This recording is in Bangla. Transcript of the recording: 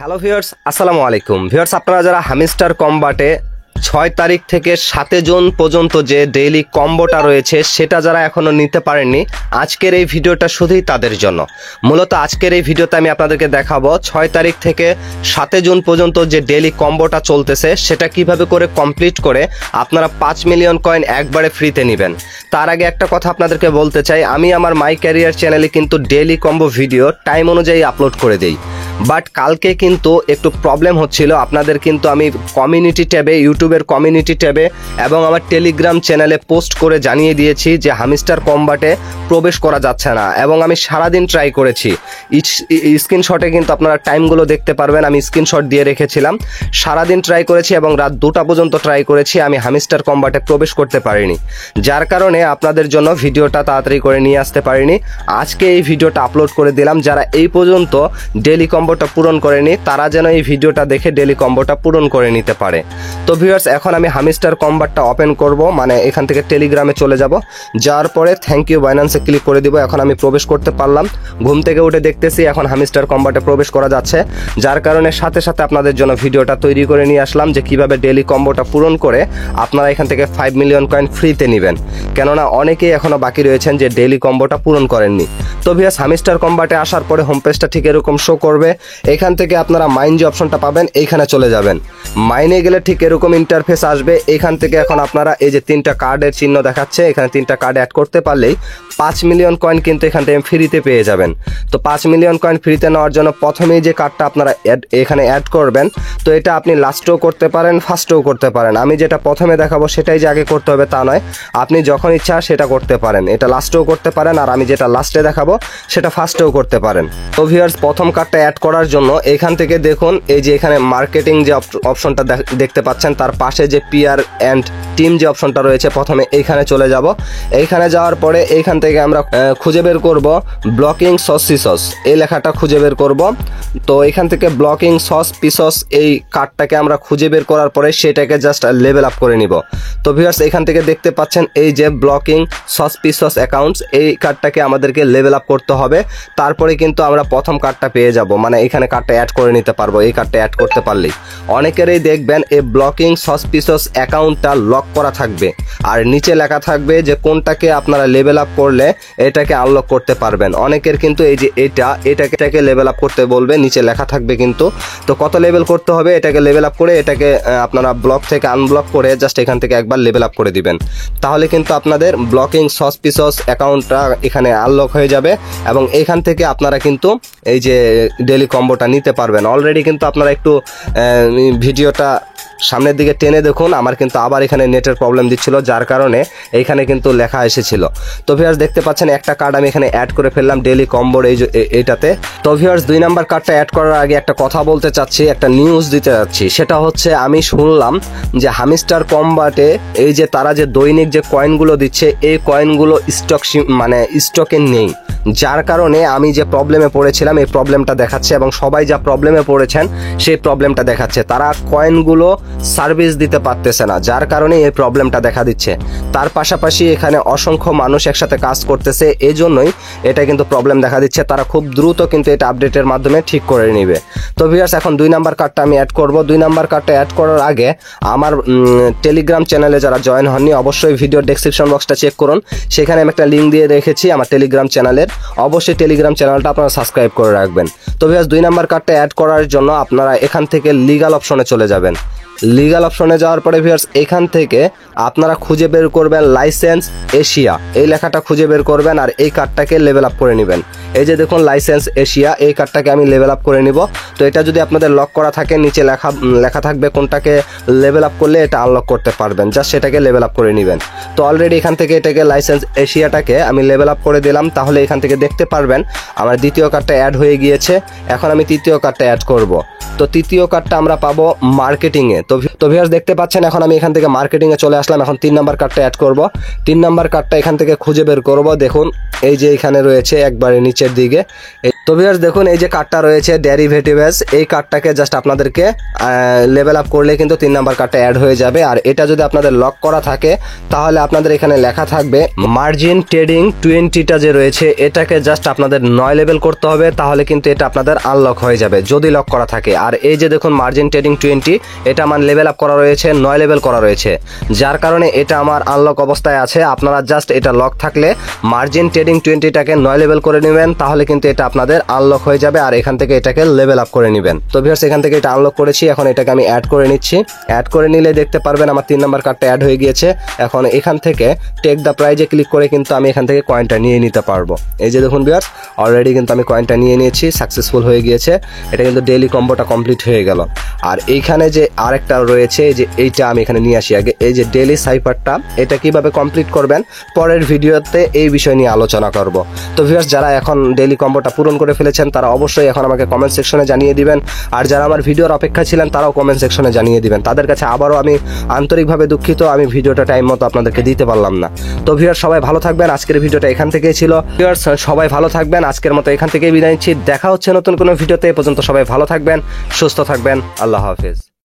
হ্যালো ভিউয়ার্স, আসসালামু আলাইকুম। ভিউয়ার্স, আপনারা যারা হামিস্টার কম্বাটে 6 তারিখ থেকে 7 জুন পর্যন্ত যে ডেইলি কম্বোটা রয়েছে সেটা যারা এখনও নিতে পারেননি, আজকের এই ভিডিওটা শুধুই তাদের জন্য। মূলত আজকের এই ভিডিওতে আমি আপনাদেরকে দেখাবো 6 তারিখ থেকে 7 জুন পর্যন্ত যে ডেইলি কম্বোটা চলতেছে সেটা কিভাবে করে কমপ্লিট করে আপনারা 5 মিলিয়ন কয়েন একবারে ফ্রিতে নেবেন। তার আগে একটা কথা আপনাদেরকে বলতে চাই, আমি আমার মাই ক্যারিয়ার চ্যানেলে কিন্তু ডেইলি কম্বো ভিডিও টাইম অনুযায়ী আপলোড করে দিই। বাট কালকে কিন্তু একটু প্রবলেম হচ্ছিল। আপনাদের কিন্তু আমি কমিউনিটি ট্যাবে, ইউটিউবের কমিউনিটি ট্যাবে এবং আমার টেলিগ্রাম চ্যানেলে পোস্ট করে জানিয়ে দিয়েছি যে হামিস্টার কম্বাটে প্রবেশ করা যাচ্ছে না, এবং আমি সারাদিন ট্রাই করেছি। স্ক্রিনশটে কিন্তু আপনারা টাইমগুলো দেখতে পারবেন, আমি স্ক্রিনশট দিয়ে রেখেছিলাম। সারাদিন ট্রাই করেছি এবং রাত 2টা পর্যন্ত ট্রাই করেছি, আমি হামিস্টার কম্বাটে প্রবেশ করতে পারিনি। যার কারণে আপনাদের জন্য ভিডিওটা তাড়াতাড়ি করে নিয়ে আসতে পারিনি। আজকে এই ভিডিওটা আপলোড করে দিলাম। যারা এই পর্যন্ত ডেইলি কম্বোটা পূরণ করেনি তারা যেন এই ভিডিওটা দেখে ডেইলি কম্বোটা পূরণ করে নিতে পারে। তো ভিউয়ার্স, এখন আমি হামিস্টার কম্বাটটা ওপেন করব, মানে এখান থেকে টেলিগ্রামে চলে যাব। যাওয়ার পরে থ্যাংক ইউ বাইন্যান্সে ক্লিক করে দিব। এখন আমি প্রবেশ করতে পারলাম। ঘুম থেকে উঠে দেখতেছি এখন হামিস্টার কম্বাটে প্রবেশ করা যাচ্ছে। যার কারণে সাথে সাথে আপনাদের জন্য ভিডিওটা তৈরি করে নিয়ে আসলাম যে কিভাবে ডেইলি কম্বোটা পূরণ করে আপনারা এখান থেকে 5 মিলিয়ন কয়েন ফ্রিতে নেবেন। কেননা অনেকেই এখনো বাকি রয়েছেন যে ডেইলি কম্বোটা পূরণ করেননি। তো ভিউয়ার্স, হামিস্টার কম্বাটে আসার পরে হোম পেজটা ঠিক এরকম শো করবে। এখান থেকে আপনারা মাইন যে অপশনটা পাবেন এইখানে চলে যাবেন। মাইনে গেলে ঠিক এরকম ইন্টারফেস আসবে। এখান থেকে এখন আপনারা এই যে 3টা কার্ডের চিহ্ন দেখাচ্ছে, এখানে 3টা কার্ড অ্যাড করতে পারলেই 5 মিলিয়ন কয়েন কিন্তু এখান থেকে ফ্রিতে পেয়ে যাবেন। তো 5 মিলিয়ন কয়েন ফ্রিতে নেওয়ার জন্য প্রথমেই যে কার্ডটা আপনারা এখানে অ্যাড করবেন, তো এটা আপনি লাস্টেও করতে পারেন, ফার্স্টেও করতে পারেন। আমি যেটা প্রথমে দেখাবো সেটাই যে আগে করতে হবে তা নয়, আপনি যখন ইচ্ছা সেটা করতে পারেন। এটা লাস্টেও করতে পারেন, আর আমি যেটা লাস্টে দেখাবো সেটা ফার্স্টেও করতে পারেন। তো ভিউয়ার্স, প্রথম কার্ডটা অ্যাড করার জন্য এখান থেকে দেখুন এই যে এখানে মার্কেটিং যে অপশনটা দেখতে পাচ্ছেন, তার পাশে যে পিআর অ্যান্ড টিম যে অপশনটা রয়েছে, প্রথমে এইখানে চলে যাব। এইখানে যাওয়ার পরে এইখান থেকে আমরা খুঁজে বের করব ব্লকিং সস পিসস, এই লেখাটা খুঁজে বের করব। তো এখান থেকে ব্লকিং সস পিসস এই কার্ডটাকে আমরা খুঁজে বের করার পরে সেটাকে জাস্ট লেভেল আপ করে নিব। তো ভিউয়ার্স, এখান থেকে দেখতে পাচ্ছেন এই যে ব্লকিং সস পিসস অ্যাকাউন্টস, এই কার্ডটাকে আমাদেরকে লেভেল আপ করতে হবে। তারপরে কিন্তু আমরা প্রথম কার্ডটা পেয়ে যাব, মানে এখানে কার্ডটা অ্যাড করে নিতে পারবো। এই কার্ডটা অ্যাড করতে পারলেই অনেকেরই দেখবেন এই ব্লকিং সস পিসস অ্যাকাউন্টটা লক করা থাকবে, আর নিচে লেখা থাকবে যে কোনটাকে আপনারা লেভেল আপ করলে এটাকে আনলক করতে পারবেন। অনেকের কিন্তু এই যে এটাকে লেভেল আপ করতে বলবে, নিচে লেখা থাকবে কিন্তু। তো কত লেভেল করতে হবে, এটাকে লেভেল আপ করে এটাকে আপনারা ব্লক থেকে আনব্লক করে জাস্ট এখান থেকে একবার লেভেল আপ করে দিবেন। তাহলে কিন্তু আপনাদের ব্লকিং সস পিসস অ্যাকাউন্টটা এখানে আনলক হয়ে যাবে, এবং এখান থেকে আপনারা কিন্তু এই যে ডেইলি কম্বোটা নিতে পারবেন। অলরেডি কিন্তু আপনারা একটু ভিডিওটা সামনের দিকে টেনে দেখুন, আমার কিন্তু আবার এখানে নেটের প্রবলেম দিচ্ছিল, যার কারণে এইখানে কিন্তু লেখা এসেছিল। তো ভিউয়ার্স, দেখতে পাচ্ছেন একটা কার্ড আমি এখানে অ্যাড করে ফেললাম ডেইলি কম্বোর এইটাতে। তো ভিউয়ার্স, 2 নাম্বার কার্ডটা অ্যাড করার আগে একটা কথা বলতে চাচ্ছি, একটা নিউজ দিতে যাচ্ছি। সেটা হচ্ছে, আমি শুনলাম যে হামিস্টার কম্বাটে এই যে তারা যে দৈনিক যে কয়েনগুলো দিচ্ছে, এই কয়েনগুলো স্টকে নেই। যার কারণে আমি যে প্রবলেমে পড়েছিলাম এই প্রবলেমটা দেখাচ্ছে, এবং সবাই যা প্রবলেমে পড়েছেন সেই প্রবলেমটা দেখাচ্ছে। তারা কয়েনগুলো সার্ভিস দিতে পারতেছে না, যার কারণে এই প্রবলেমটা দেখা দিচ্ছে। তার পাশাপাশি এখানে অসংখ্য মানুষ একসাথে কাজ করতেছে, এই জন্যই এটা কিন্তু প্রবলেম দেখা দিচ্ছে। তারা খুব দ্রুত কিন্তু এটা আপডেটের মাধ্যমে ঠিক করে নেবে। তো ভিউয়ার্স, এখন 2 নাম্বার কার্ডটা আমি অ্যাড করব। 2 নাম্বার কার্ডটা অ্যাড করার আগে আমার টেলিগ্রাম চ্যানেলে যারা জয়েন হননি অবশ্যই ভিডিও ডেসক্রিপশন বক্সটা চেক করুন, সেখানে আমি একটা লিঙ্ক দিয়ে রেখেছি আমার টেলিগ্রাম চ্যানেলের। অবশ্যই টেলিগ্রাম চ্যানেলটা আপনারা সাবস্ক্রাইব করে রাখবেন। তো ভিউয়ার্স, 2 নাম্বার কার্ডটা অ্যাড করার জন্য আপনারা এখান থেকে লিগ্যাল অপশনে চলে যাবেন। লিগ্যাল অপশনে যাওয়ার পরে ভিউয়ার্স, এখান থেকে আপনারা খুঁজে বের করবেন লাইসেন্স এশিয়া, এই লেখাটা খুঁজে বের করবেন, আর এই কার্ডটাকে লেভেল আপ করে নেবেন। এই যে দেখুন লাইসেন্স এশিয়া, এই কার্ডটাকে আমি লেভেল আপ করে নিব। তো এটা যদি আপনাদের লক করা থাকে, নিচে লেখা থাকবে কোনটাকে লেভেল আপ করলে এটা আনলক করতে পারবেন, জাস্ট সেটাকে লেভেল আপ করে নেবেন। তো অলরেডি এখান থেকে এটাকে লাইসেন্স এশিয়াটাকে আমি লেভেল আপ করে দিলাম। তাহলে এখান থেকে দেখতে পারবেন আমার দ্বিতীয় কার্ডটা অ্যাড হয়ে গিয়েছে। এখন আমি তৃতীয় কার্ডটা অ্যাড করব। তো তৃতীয় কার্ডটা আমরা পাবো মার্কেটিংয়ে। তো ভিউয়ার্স, দেখতে পাচ্ছেন এখন আমি এখান থেকে মার্কেটিংয়ে চলে আসলাম। এখন 3 নাম্বার কার্ডটা অ্যাড করব। 3 নাম্বার কার্ডটা এখান থেকে খুঁজে বের করব। দেখুন এই যে এখানে রয়েছে একবারে নিচের দিকে। তো ভিউয়ার্স, দেখুন এই যে কার্ডটা রয়েছে ডেরিভেটিভস, এই কার্ডটাকে জাস্ট আপনাদেরকে লেভেল আপ করলে কিন্তু 3 নাম্বার কার্ডটা অ্যাড হয়ে যাবে। আর এটা যদি আপনাদের লক করা থাকে তাহলে আপনাদের এখানে লেখা থাকবে মার্জিন ট্রেডিং 20টা যে রয়েছে, এটাকে জাস্ট আপনাদের 9 লেভেল করতে হবে, তাহলে কিন্তু এটা আপনাদের আনলক হয়ে যাবে যদি লক করা থাকে। আর আর এই যে দেখুন মার্জিন ট্রেডিং 20, এটা আমার লেভেল আপ করা রয়েছে, 9 লেভেল করা রয়েছে, যার কারণে এটা আমার আনলক অবস্থায় আছে। আপনারা জাস্ট এটা লক থাকলে মার্জিন ট্রেডিং 20টাকে 9 লেভেল করে নেবেন, তাহলে কিন্তু এটা আপনাদের আনলক হয়ে যাবে আর এখান থেকে এটাকে লেভেল আপ করে নেবেন। তো ভিউয়ার্স এখান থেকে এটা আনলক করেছি, এখন এটাকে আমি অ্যাড করে নিচ্ছি। অ্যাড করে নিলে দেখতে পারবেন আমার 3 নাম্বার কার্ডটা অ্যাড হয়ে গিয়েছে। এখন এখান থেকে টেক দ্য প্রাইজে ক্লিক করে কিন্তু আমি এখান থেকে কয়েনটা নিয়ে নিতে পারবো। এই যে দেখুন ভিউয়ার্স অলরেডি কিন্তু আমি কয়েনটা নিয়ে নিয়েছি, সাকসেসফুল হয়ে গিয়েছে। এটা কিন্তু ডেইলি কম্বোটা কমপ্লিট হয়ে গেল। আর এইখানে যে আরেকটা রয়েছে যে এইটা আমি এখানে নিয়ে আসি আগে, এই যে ডেইলি সাইফারটা, এটা কিভাবে কমপ্লিট করবেন পরের ভিডিওতে এই বিষয় নিয়ে আলোচনা করব। তো ভিউয়ার্স যারা এখন ডেইলি কম্বোটা পূরণ করে ফেলেছেন তারা অবশ্যই এখন আমাকে কমেন্ট সেকশনে জানিয়ে দিবেন, আর যারা আমার ভিডিওর অপেক্ষা ছিলেন তারাও কমেন্ট সেকশনে জানিয়ে দিবেন। তাদের কাছে আবারও আমি আন্তরিকভাবে দুঃখিত, আমি ভিডিওটা টাইম মতো আপনাদেরকে দিতে পারলাম না। তো ভিউয়ার্স সবাই ভালো থাকবেন, আজকের ভিডিওটা এখান থেকেই ছিল। ভিউয়ার্স সবাই ভালো থাকবেন, আজকের মতো এখান থেকেই বিদায় নিচ্ছি। দেখা হচ্ছে নতুন কোনো ভিডিওতে, এ পর্যন্ত সবাই ভালো থাকবেন, সুস্থ থাকবেন, আল্লাহ হাফেজ।